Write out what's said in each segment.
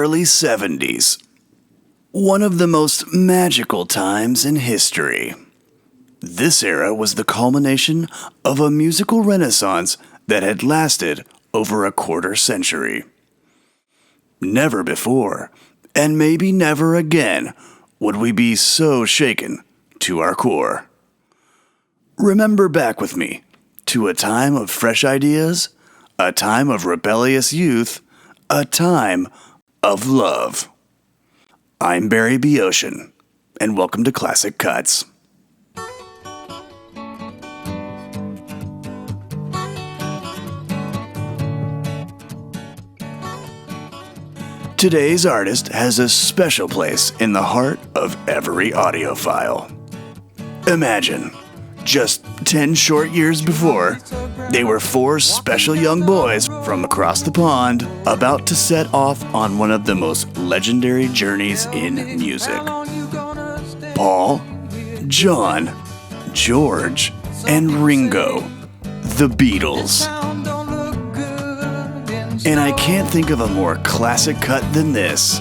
early 70s. One of the most magical times in history. This era was the culmination of a musical renaissance that had lasted over a quarter century. Never before, and maybe never again, would we be so shaken to our core. Remember back with me to a time of fresh ideas, a time of rebellious youth, a time of love. I'm Barry B. Ocean, and welcome to Classic Cutz. Today's artist has a special place in the heart of every audiophile. Imagine, just 10 short years before, they were 4 special young boys from across the pond about to set off on one of the most legendary journeys in music. Paul, John, George, and Ringo, the Beatles. And I can't think of a more classic cut than this.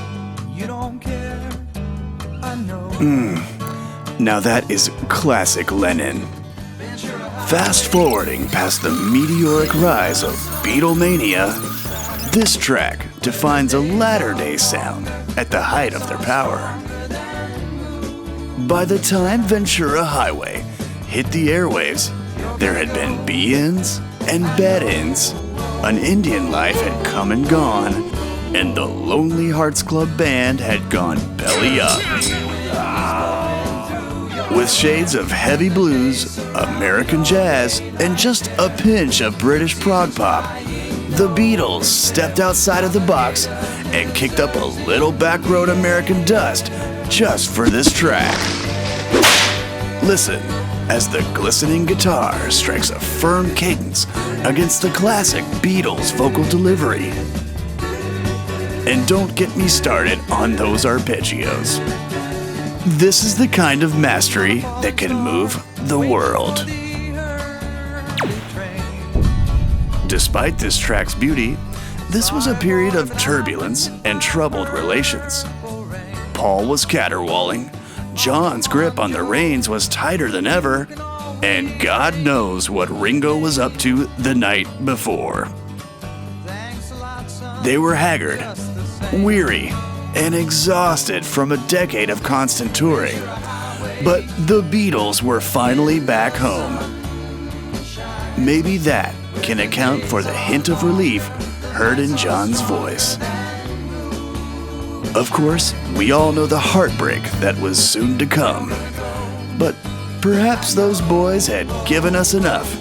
Now that is classic Lennon. Fast forwarding past the meteoric rise of Beatlemania, this track defines a latter-day sound at the height of their power. By the time Ventura Highway hit the airwaves, there had been be-ins and bed-ins. An Indian life had come and gone, and the Lonely Hearts Club Band had gone belly up. With shades of heavy blues, American jazz, and just a pinch of British prog pop, the Beatles stepped outside of the box and kicked up a little backroad American dust just for this track. Listen as the glistening guitar strikes a firm cadence against the classic Beatles vocal delivery. And don't get me started on those arpeggios. This is the kind of mastery that can move the world. Despite this track's beauty, this was a period of turbulence and troubled relations. Paul was caterwauling, John's grip on the reins was tighter than ever, and God knows what Ringo was up to the night before. They were haggard, weary, and exhausted from a decade of constant touring, but the Beatles were finally back home. Maybe that can account for the hint of relief heard in John's voice. Of course, we all know the heartbreak that was soon to come, but perhaps those boys had given us enough,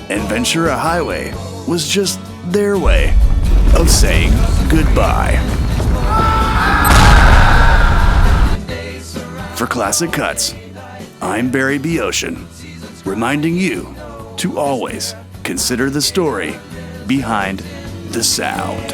and Ventura Highway was just their way of saying goodbye. For Classic Cutz, I'm Barry B. Ocean, reminding you to always consider the story behind the sound.